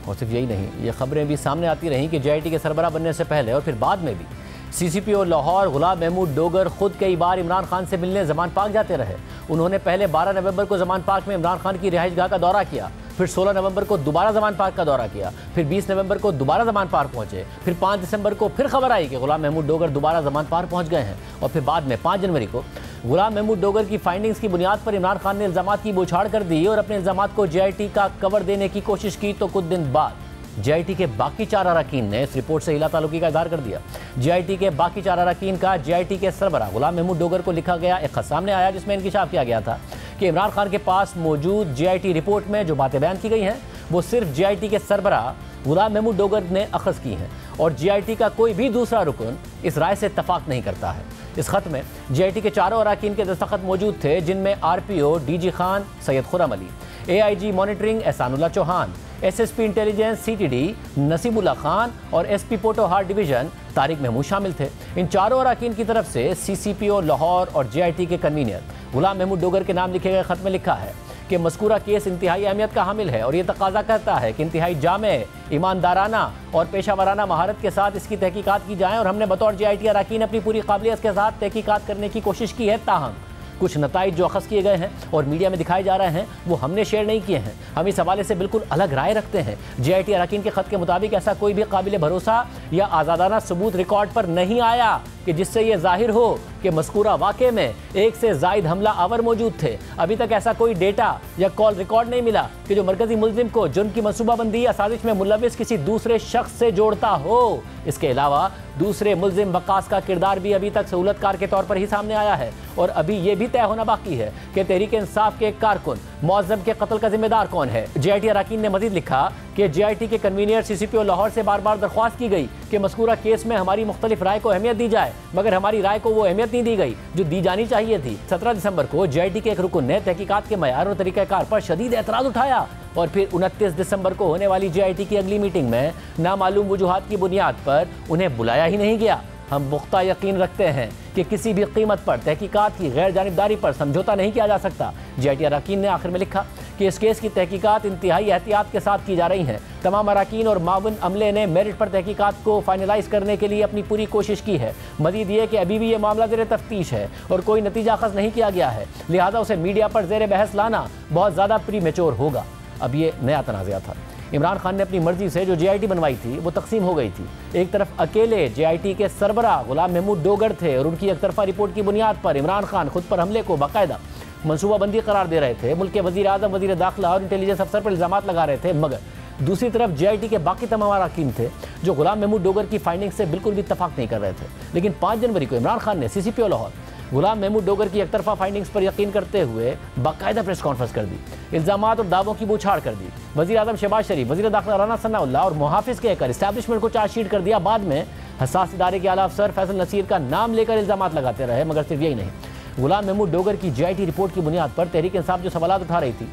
और सिर्फ यही नहीं, ये खबरें भी सामने आती रहीं कि JIT के सरबराह बनने से पहले और फिर बाद में भी CCPO लाहौर गुलाम महमूद डोगर खुद कई बार इमरान खान से मिलने ज़मान पाक जाते रहे। उन्होंने पहले 12 नवंबर को ज़मान पाक में इमरान खान की रिहाइशगाह का दौरा किया, फिर 16 नवंबर को दोबारा ज़मान पाक का दौरा किया, फिर 20 नवंबर को दोबारा ज़मान पाक पहुंचे, फिर 5 दिसंबर को फिर खबर आई कि गुलाम महमूद डोगर दोबारा ज़मान पाक पहुंच गए हैं, और फिर बाद में 5 जनवरी को गुलाम महमूद डोगर की फाइंडिंग्स की बुनियाद पर इमरान खान ने इल्ज़ामात की बौछार कर दी और अपने इल्ज़ामात को JIT का कवर देने की कोशिश की। तो कुछ दिन बाद JIT के बाकी 4 अरकान ने इस रिपोर्ट से हिला ताल्लुकी का इज़हार कर दिया। JIT के बाकी 4 अरकान का JIT के सरबराह गुलाम महमूद डोगर को लिखा गया एक खत सामने आया, जिसमें इंकिशाफ किया गया था कि इमरान खान के पास मौजूद JIT रिपोर्ट में जो बातें बयान की गई हैं वो सिर्फ JIT के सरबराह गुलाम महमूद डोगर ने अखज़ की हैं और JIT का कोई भी दूसरा रुकन इस राय से इत्तफाक नहीं करता है। इस खत में JIT के 4 अरकान के दस्तखत मौजूद थे, जिनमें RPO DG Khan Syed Khurram Ali, AIG monitoring Ehsanullah Chauhan, SSP intelligence CTD Naseemullah Khan और SP पोटोहार डिवीज़न तारिक महमूद शामिल थे। इन 4 अरकान की तरफ से CCPO लाहौर और JIT के कन्वीनर गुलाम महमूद डोगर के नाम लिखे गए खत में लिखा है कि मज़कूरा केस इंतहाई अहमियत का हामिल है और ये तकाजा करता है कि इंतहाई जामे, ईमानदाराना और पेशावराना महारत के साथ इसकी तहकीकात की जाए, और हमने बतौर JIT अरकान अपनी पूरी काबिलियत के साथ तहकीकात करने की कोशिश की है। ताहम कुछ नताइज जो अखज़ किए गए हैं और मीडिया में दिखाए जा रहे हैं वो हमने शेयर नहीं किए हैं। हम इस हवाले से बिल्कुल अलग राय रखते हैं। JIT अरकान के खत के मुताबिक ऐसा कोई भी काबिल भरोसा या आज़ादाना सबूत रिकॉर्ड पर नहीं आया कि जिससे ये जाहिर हो कि मज़कूरा वाक़े में एक से ज़ायद हमला आवर मौजूद थे। अभी तक ऐसा कोई डेटा या कॉल रिकॉर्ड नहीं मिला कि जो मरकज़ी मुल्ज़िम को जुर्म की मनसूबाबंदी या साजिश में मुलविस किसी दूसरे शख्स से जोड़ता हो। इसके अलावा दूसरे मुल्ज़िम वक्कास का किरदार भी अभी तक सहूलतकार के तौर पर ही सामने आया है, और अभी ये भी तय होना बाकी है कि तहरीक इंसाफ के कारकुन मुअज़्ज़म के कत्ल का जिम्मेदार कौन है। JIT अरकान ने मज़ीद लिखा कि JIT के कन्वीनर CCPO लाहौर से बार बार दरख्वास्त की गई कि मज़कूरा केस में हमारी मुख्तलिफ राय को अहमियत दी जाए, मगर हमारी राय को वो अहमियत नहीं दी गई जो दी जानी चाहिए थी। 17 दिसंबर को JIT के एक रुकन ने तहकीकात के मयार और तरीक़ाकार पर शदीद एतराज़ उठाया, और फिर 29 दिसंबर को होने वाली JIT की अगली मीटिंग में नामालूम वजूहात की बुनियाद पर उन्हें बुलाया ही नहीं गया। हम पुख्ता यकीन रखते हैं कि किसी भी कीमत पर तहकीकात की गैर जानिबदारी पर समझौता नहीं किया जा सकता। JIT अरकान ने आखिर में लिखा कि इस केस की तहकीकात इंतहाई एहतियात के साथ की जा रही हैं। तमाम अरकान और मावन अमले ने मेरिट पर तहकीकात को फाइनलाइज करने के लिए अपनी पूरी कोशिश की है। मज़ीद ये कि अभी भी ये मामला ज़ेर तफ्तीश है और कोई नतीजा अखज़ नहीं किया गया है, लिहाजा उसे मीडिया पर ज़ेर बहस लाना बहुत ज़्यादा प्रीमेच्योर होगा। अब ये नया तनाज़ा था। इमरान खान ने अपनी मर्जी से जो JIT बनवाई थी वो तकसीम हो गई थी। एक तरफ अकेले JIT के सरबराह गुलाम महमूद डोगर थे और उनकी एक तरफा रिपोर्ट की बुनियाद पर इमरान खान खुद पर हमले को बाकायदा मनसूबाबंदी करार दे रहे थे। मुल्क के वज़ीर आज़म, वज़ीर दाखिला और इंटेलिजेंस अफसर पर इल्ज़ामात लगा रहे थे, मगर दूसरी तरफ JIT के बाकी तमाम अरकान थे जो गुलाम महमूद डोगर की फाइंडिंग से बिल्कुल भी इत्तफाक नहीं कर रहे थे। लेकिन 5 जनवरी को इमरान खान ने CCPO लाहौर गुलाम महमूद डोगर की एकतरफा फाइंडिंग्स पर यकीन करते हुए बाकायदा प्रेस कॉन्फ्रेंस कर दी, इल्ज़ामात और दावों की बौछार कर दी। वज़ीर आज़म शहबाज शरीफ, वज़ीर दाखिला राना सनाउल्लाह और मुहाफिज कहकर इस्टेब्लिशमेंट को चार्जशीट कर दिया। बाद में हसास इदारे के आला अफसर फैसल नसीर का नाम लेकर इल्ज़ामात लगाते रहे। मगर सिर्फ यही नहीं, गुलाम महमूद डोगर की JIT रिपोर्ट की बुनियाद पर तहरीक इंसाफ जो सवाल उठा रही थी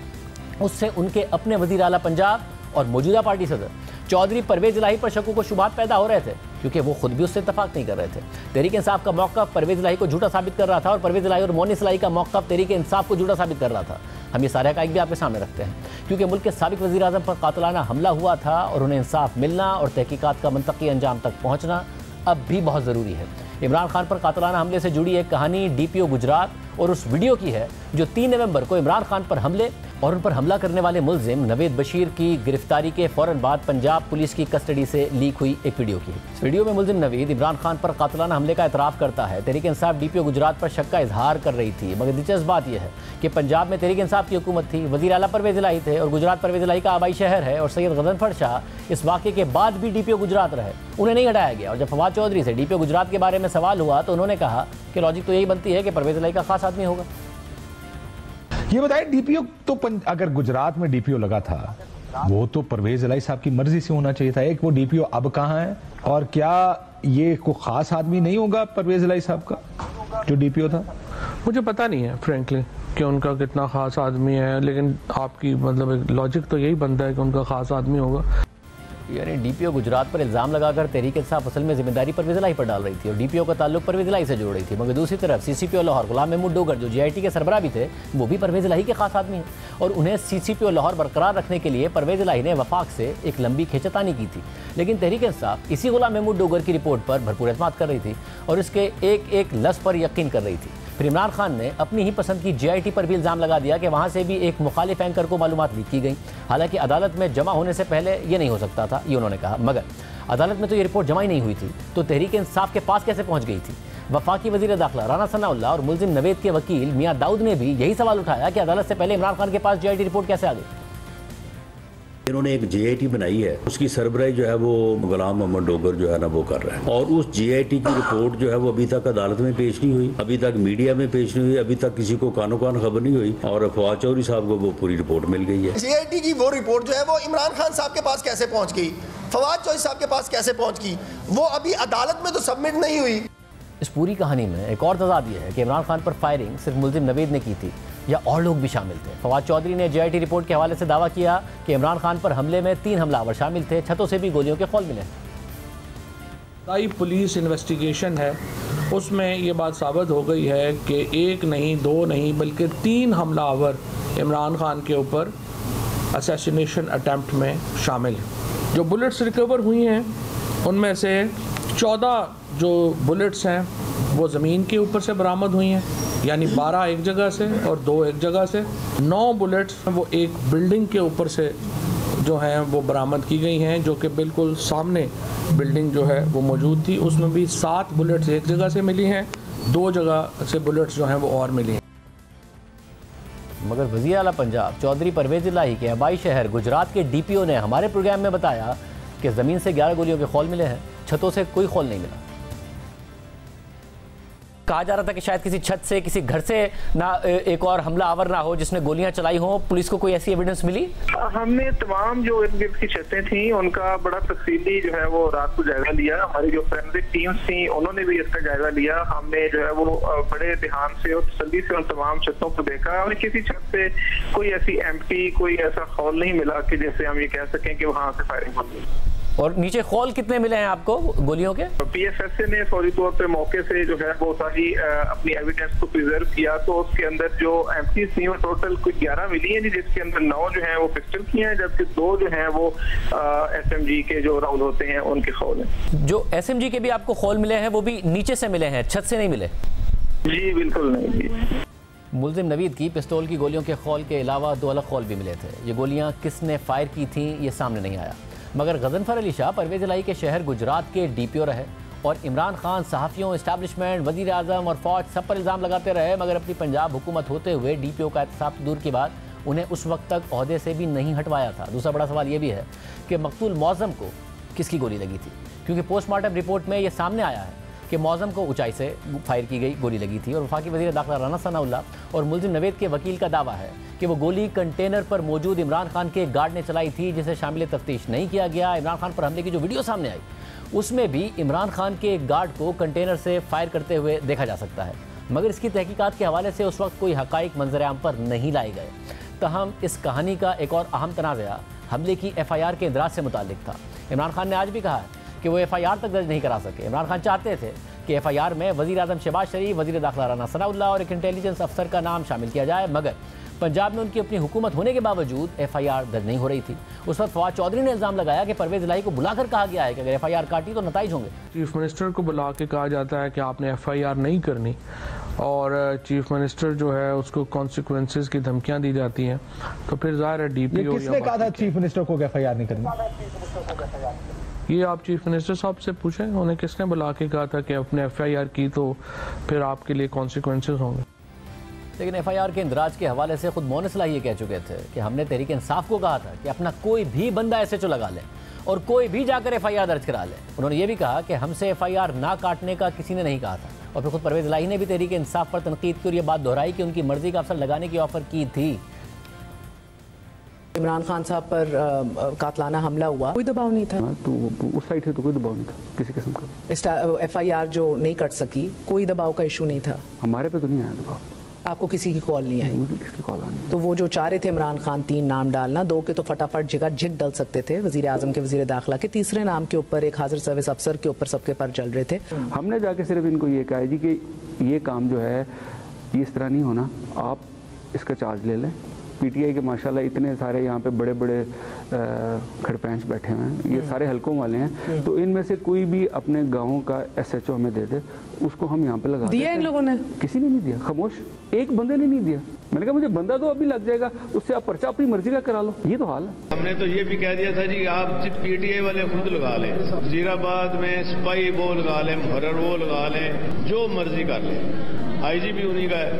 उससे उनके अपने वज़ीर आला पंजाब और मौजूदा पार्टी सदर चौधरी परवेज़ इलाही पर शक्कों को शुबहात पैदा हो रहे थे, क्योंकि वो खुद भी उससे इत्तफाक नहीं कर रहे थे। तहरीक इंसाफ का मौक़िफ़ परवेज़ इलाही को झूठा साबित कर रहा था और परवेज़ इलाही और मोनिस इलाही का मौक़िफ़ तहरीक इंसाफ को झूठा साबित कर रहा था। हम ये सारे हक़ाइक़ भी आपके सामने रखते हैं, क्योंकि मुल्क के साबिक़ वज़ीर आज़म पर कातिलाना हमला हुआ था और उन्हें इंसाफ मिलना और तहकीकात का मंतकी अंजाम तक पहुँचना अब भी बहुत ज़रूरी है। इमरान खान पर कातिलाना हमले से जुड़ी एक कहानी DPO गुजरात और उस वीडियो की है जो 3 नवंबर को इमरान खान पर हमले और उन पर हमला करने वाले मुल्जिम नवेद बशीर की गिरफ्तारी के फ़ौरन बाद पंजाब पुलिस की कस्टडी से लीक हुई एक वीडियो की। इस वीडियो में मुल्जिम नवेद इमरान खान पर कातिलाना हमले का एतराफ़ करता है। तहरीक इंसाफ DPO गुजरात पर शक का इजहार कर रही थी, मगर दिलचस्प बात यह है कि पंजाब में तहरीक इंसाफ की हुकूमत थी, वज़ीर आला परवेज़ इलाही थे और गुजरात परवेज़ इलाही का आबाई शहर है, और सैयद गज़नफ़र शाह इस वाक़े के बाद भी DPO गुजरात रहे, उन्हें नहीं हटाया गया। और जब फवाद चौधरी से DPO गुजरात के बारे में सवाल हुआ तो उन्होंने कहा कि लॉजिक तो यही बनती है कि परवेज़ इलाही का खास आदमी होगा? ये बताए, डीपीओ तो अगर गुजरात में डीपीओ लगा था वो तो परवेज इलाही साहब की मर्जी से होना चाहिए था। एक वो डीपीओ अब कहाँ है, और क्या ये कोई खास आदमी नहीं होगा परवेज इलाही साहब का जो डीपीओ था? मुझे पता नहीं है फ्रेंकली कि उनका कितना खास आदमी है, लेकिन आपकी मतलब लॉजिक तो यही बनता है कि उनका खास आदमी होगा। यानी डीपीओ गुजरात पर इल्जाम लगाकर तहरीक इंसाफ असल में जिम्मेदारी परवेज इलाही पर डाल रही थी और डीपीओ का ताल्लुक परवेज इलाही से जोड़ रही थी। मगर दूसरी तरफ सीसीपीओ लाहौर गुलाम महमूद डोगर जो जीआईटी के सरबराह भी थे, वो भी परवेज इलाही के खास आदमी हैं और उन्हें सीसीपीओ लाहौर बरकरार रखने के लिए परवेज इलाही ने वफाक से एक लंबी खींचतानी की थी। लेकिन तहरीक इंसाफ इसी गुलाम महमूद डोगर की रिपोर्ट पर भरपूर एतमाद कर रही थी और इसके एक एक लफ्ज़ पर यकीन कर रही थी। फिर इमरान खान ने अपनी ही पसंद की जीआईटी पर भी इल्ज़ाम लगा दिया कि वहाँ से भी एक मुखालिफ एंकर को मालूमात लीक की गई। हालांकि अदालत में जमा होने से पहले ये नहीं हो सकता था, ये उन्होंने कहा। मगर अदालत में तो ये रिपोर्ट जमा ही नहीं हुई थी, तो तहरीक इंसाफ के पास कैसे पहुँच गई थी? वफाकी वज़ीर दाखिला राना सनाउल्लाह और मुल्जिम नवेद के वकील मियाँ दाऊद ने भी यही सवाल उठाया कि अदालत से पहले इमरान खान के पास जीआईटी रिपोर्ट कैसे आ गई। इन्होंने एक जीआईटी बनाई है, उसकी सरबराही जो है वो गुलाम महमूद डोगर जो है ना वो कर रहा है, और उस जीआईटी की रिपोर्ट जो है वो अभी तक अदालत में पेश नहीं हुई, अभी तक मीडिया में पेश नहीं हुई, अभी तक किसी को कानो कान खबर नहीं हुई और फवाद चौधरी साहब को वो पूरी रिपोर्ट मिल गई है। जीआईटी की वो रिपोर्ट जो है वो इमरान खान साहब के पास कैसे पहुँच गई, फवाद चौधरी साहब के पास कैसे पहुँच गई, वो अभी अदालत में तो सबमिट नहीं हुई। इस पूरी कहानी में एक और तजाद यह है कि इमरान खान पर फायरिंग सिर्फ मुल्जिम नवेद ने की थी या और लोग भी शामिल थे। फवाद चौधरी ने जीआईटी रिपोर्ट के हवाले से दावा किया कि इमरान खान पर हमले में 3 हमलावर शामिल थे, छतों से भी गोलियों के खौल मिले। पुलिस इन्वेस्टिगेशन है, उसमें ये बात साबित हो गई है कि 1 नहीं 2 नहीं बल्कि 3 हमलावर इमरान खान के ऊपर असैसिनेशन अटैम्प्ट में शामिल हैं। जो बुलेट्स रिकवर हुई हैं उनमें से 14 जो बुलेट्स हैं वो ज़मीन के ऊपर से बरामद हुई हैं, यानी 12 एक जगह से और 2 एक जगह से। 9 बुलेट्स वो एक बिल्डिंग के ऊपर से जो हैं वो बरामद की गई हैं, जो कि बिल्कुल सामने बिल्डिंग जो है वो मौजूद थी। उसमें भी 7 बुलेट्स एक जगह से मिली हैं, 2 जगह से बुलेट्स जो हैं वो और मिली हैं। मगर वज़ीर आला पंजाब चौधरी परवेज इलाही के आबाई शहर गुजरात के डीपीओ ने हमारे प्रोग्राम में बताया कि ज़मीन से 11 गोलियों के खौल मिले हैं, छतों से कोई खौल नहीं मिला। कहा जा रहा था कि शायद किसी छत से, किसी घर से ना एक और हमला आवर ना हो जिसने गोलियां चलाई हो। पुलिस को कोई ऐसी एविडेंस मिली? हमने तमाम जो इर्द गिर्द की छतें थी उनका बड़ा तफसीली जो है वो रात को जायजा लिया। हमारी जो फोरेंसिक टीम्स थी उन्होंने भी इसका जायजा लिया। हमने जो है वो बड़े ध्यान से और तसल्ली से उन तमाम छतों को देखा और किसी छत से कोई ऐसी एम्प्टी, कोई ऐसा खौल नहीं मिला कि जैसे हम ये कह सकें कि वहाँ से फायरिंग होगी। और नीचे खौल कितने मिले हैं आपको गोलियों के? पीएफएसए ने फौरी तौर पे मौके से जो है वो सारी अपनी एविडेंस को प्रिजर्व किया, तो उसके अंदर जो एमपीज थी वो टोटल कुछ 11 मिली है, जिसके अंदर 9 जो है वो पिस्टल की हैं, जबकि 2 जो है वो एसएमजी के जो राउंड होते हैं उनके खौल हैं। जो एसएमजी के भी आपको खौल मिले हैं वो भी नीचे से मिले हैं, छत से नहीं मिले? जी बिल्कुल नहीं जी। मुल्जिम नवीद की पिस्तौल की गोलियों के खौल के अलावा 2 अलग खौल भी मिले थे। ये गोलियां किसने फायर की थी ये सामने नहीं आया। मगर गजनफर अली शाह परवेज इलाही के शहर गुजरात के डीपीओ रहे और इमरान खान सहाफ़ियों, इस्टेब्लिशमेंट, वज़ीर आज़म और फ़ौज सब पर इल्ज़ाम लगाते रहे। मगर अपनी पंजाब हुकूमत होते हुए डीपीओ का एहतसाब दूर की बात, उन्हें उस वक्त तक ओहदे से भी नहीं हटवाया था। दूसरा बड़ा सवाल ये भी है कि मकतूल मौज़म को किसकी गोली लगी थी, क्योंकि पोस्टमार्टम रिपोर्ट में ये सामने आया है कि मौज़म को ऊंचाई से फायर की गई गोली लगी थी और वफाकी वज़ीर दाखिला राना सनाउल्लाह और मुल्जिम नवेद के वकील का दावा है कि वो गोली कंटेनर पर मौजूद इमरान खान के गार्ड ने चलाई थी, जिसे शामिल तफ्तीश नहीं किया गया। इमरान खान पर हमले की जो वीडियो सामने आई उसमें भी इमरान खान के एक गार्ड को कंटेनर से फायर करते हुए देखा जा सकता है, मगर इसकी तहकीकात के हवाले से उस वक्त कोई हक़ाइक़ मंजर आम पर नहीं लाए गए। तहम इस कहानी का एक और अहम तनाज़ा हमले की FIR के इंदराज से मुताल्लिक था। इमरान खान ने आज भी कहा है कि वो FIR तक दर्ज नहीं करा सके। इमरान खान चाहते थे कि FIR में वज़ीर आज़म शहबाज शरीफ, वज़ीर दाखिला राना सनाउल्लाह और एक इंटेलिजेंस अफसर का नाम शामिल किया जाए, मगर पंजाब में उनकी अपनी हुकूमत होने के बावजूद FIR दर्ज नहीं हो रही थी। उस वक्त फवाद चौधरी ने इल्ज़ाम लगाया कि परवेज इलाही को बुलाकर कहा गया है कि अगर FIR काटी तो नताइज होंगे। चीफ मिनिस्टर को बुला के कहा जाता है कि आपने FIR नहीं करनी और चीफ मिनिस्टर जो है उसको कॉन्सिक्वेंसेस की धमकियां दी जाती हैं, तो फिर ज़ाहिर है डीपीओ किसने कहा था चीफ मिनिस्टर को FIR नहीं करनी? ये आप चीफ मिनिस्टर साहब से पूछें, उन्हें किसने बुला के कहा था कि अपने FIR की तो फिर आपके लिए कॉन्सिक्वेंसेस होंगे। लेकिन FIR के इंदराज के हवाले से खुद मोहन इस्लाही ये कह चुके थे कि हमने तहरीक इंसाफ को कहा था कि अपना कोई भी बंदा SHO लगा ले और कोई भी जाकर FIR दर्ज करा ले। उन्होंने ये भी कहा कि हमसे FIR ना काटने का किसी ने नहीं कहा था। और फिर खुद परवेज़ इलाही ने भी तहरीक इंसाफ पर तनकीद की और ये बात दोहराई कि उनकी मर्जी का अफसर लगाने की ऑफर की थी। इमरान खान साहब पर कातलाना हमला हुआ, कोई दबाव नहीं था, तो उस साइड से तो कोई दबाव नहीं था किसी किस्म का। FIR जो नहीं कट सकी, कोई दबाव का इशू नहीं था, हमारे पे तो नहीं आया दबाव। आपको किसी की कॉल नहीं आई? किसकी कॉल आई? तो वो जो चाह रहे थे इमरान खान 3 नाम डालना, 2 के तो फटाफट जगह झिक डल सकते थे, वजीर आजम के, वजीर दाखिला के, तीसरे नाम के ऊपर एक हाजिर सर्विस अफसर के ऊपर सबके पर चल रहे थे। हमने जाके सिर्फ इनको ये कहा जी कि ये काम जो है ये इस तरह नहीं होना, आप इसका चार्ज ले लें। PTI के माशाल्लाह इतने सारे यहाँ पे बड़े बड़े खड़पेंच बैठे हुए हैं, ये सारे हलकों वाले हैं, तो इनमें से कोई भी अपने गाँव का SHO हमें दे दे, उसको हम यहाँ पे लगा दिया इन लोगों ने? किसी ने नहीं दिया, खामोश, एक बंदे ने नहीं दिया। मैंने कहा मुझे बंदा तो अभी लग जाएगा, उससे आप पर्चा अपनी मर्जी का करा लो, ये तो हाल है। हमने तो ये भी कह दिया था जी आप PTI वाले खुद लगा लें, वजीराबाद में सिपाही वो लगा लें, मुहर्रर वो लगा लें, जो मर्जी कर लें, IG भी उन्हीं का है,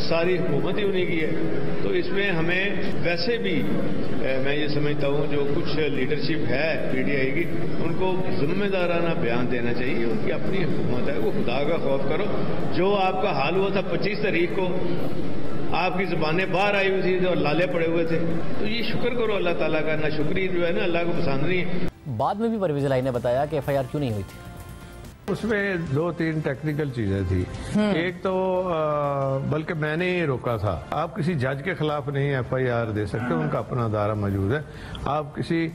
सारी हुकूमत ही उन्हीं की है। तो इसमें हमें वैसे भी मैं ये समझता हूँ जो कुछ लीडरशिप है PTI की, उनको जिम्मेदाराना बयान देना चाहिए। उनकी अपनी हुकूमत है, वो खुदा का खौफ करो। जो आपका हाल हुआ था 25 तारीख को, आपकी ज़बानें बाहर आई हुई थी और लाले पड़े हुए थे, तो ये शुक्र करो अल्लाह ताला का। ना शुक्री जो है ना अल्लाह को पसंद नहीं है। बाद में भी परवेज़ इलाही ने बताया कि FIR क्यों नहीं हुई थी। उसमें 2-3 टेक्निकल चीजें थी। एक तो बल्कि मैंने ही रोका था, आप किसी जज के खिलाफ नहीं FIR दे सकते, उनका अपना अदारा मौजूद है। आप किसी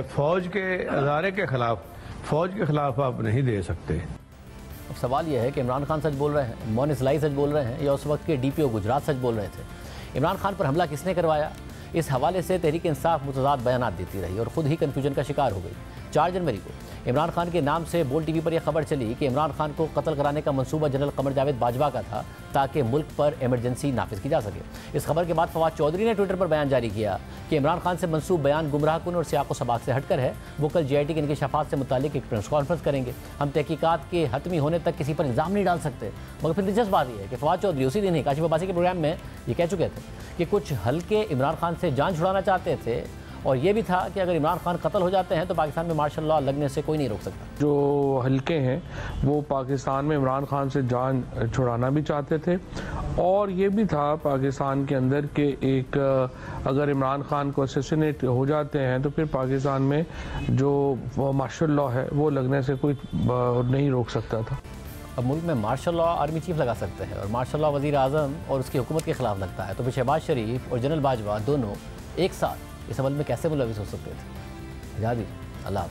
फौज के अदारे के खिलाफ, फौज के खिलाफ आप नहीं दे सकते। अब सवाल यह है कि इमरान खान सच बोल रहे हैं, मोनिस इलाही सच बोल रहे हैं, या उस वक्त के DPO गुजरात सच बोल रहे थे। इमरान खान पर हमला किसने करवाया, इस हवाले से तहरीक इंसाफ मुतज़ाद बयानात देती रही और ख़ुद ही कन्फ्यूजन का शिकार हो गई। 4 जनवरी को इमरान खान के नाम से बोल TV पर यह खबर चली कि इमरान खान को कत्ल कराने का मंसूबा जनरल कमर जावेद बाजवा का था, ताकि मुल्क पर इमरजेंसी नाफिज की जा सके। इस खबर के बाद फवाद चौधरी ने ट्विटर पर बयान जारी किया कि इमरान खान से मंसूब बयान गुमराहकुन और सियाक़ो सबाक से हटकर है। वो कल GIT के इंकशाफात से मुतालिक एक प्रेस कॉन्फ्रेंस करेंगे। हम तहकीकात के हतमी होने तक किसी पर इल्ज़ाम नहीं डाल सकते। मगर फिर दिलचस्प बात यह है कि फवाद चौधरी उसी दिन ही काशिफ अब्बासी के प्रोग्राम में ये कह चुके थे कि कुछ हल्के इमरान खान से जान छुड़ाना चाहते थे, और ये भी था कि अगर इमरान खान कत्ल हो जाते हैं तो पाकिस्तान में मार्शल लॉ लगने से कोई नहीं रोक सकता। जो हल्के हैं वो पाकिस्तान में इमरान खान से जान छुड़ाना भी चाहते थे, और ये भी था पाकिस्तान के अंदर के एक अगर इमरान खान को असैसिनेट हो जाते हैं तो फिर पाकिस्तान में जो मार्शल लॉ है वो लगने से कोई नहीं रोक सकता था। अब मुल्क में मार्शल लॉ आर्मी चीफ लगा सकते हैं, और मार्शल लॉ वज़ीर आज़म और उसकी हुकूमत के खिलाफ लगता है, तो फिर शहबाज शरीफ और जनरल बाजवा दोनों एक साथ इस अमल में कैसे मुलविस हो सकते थे। आज़ादी अल्लाह।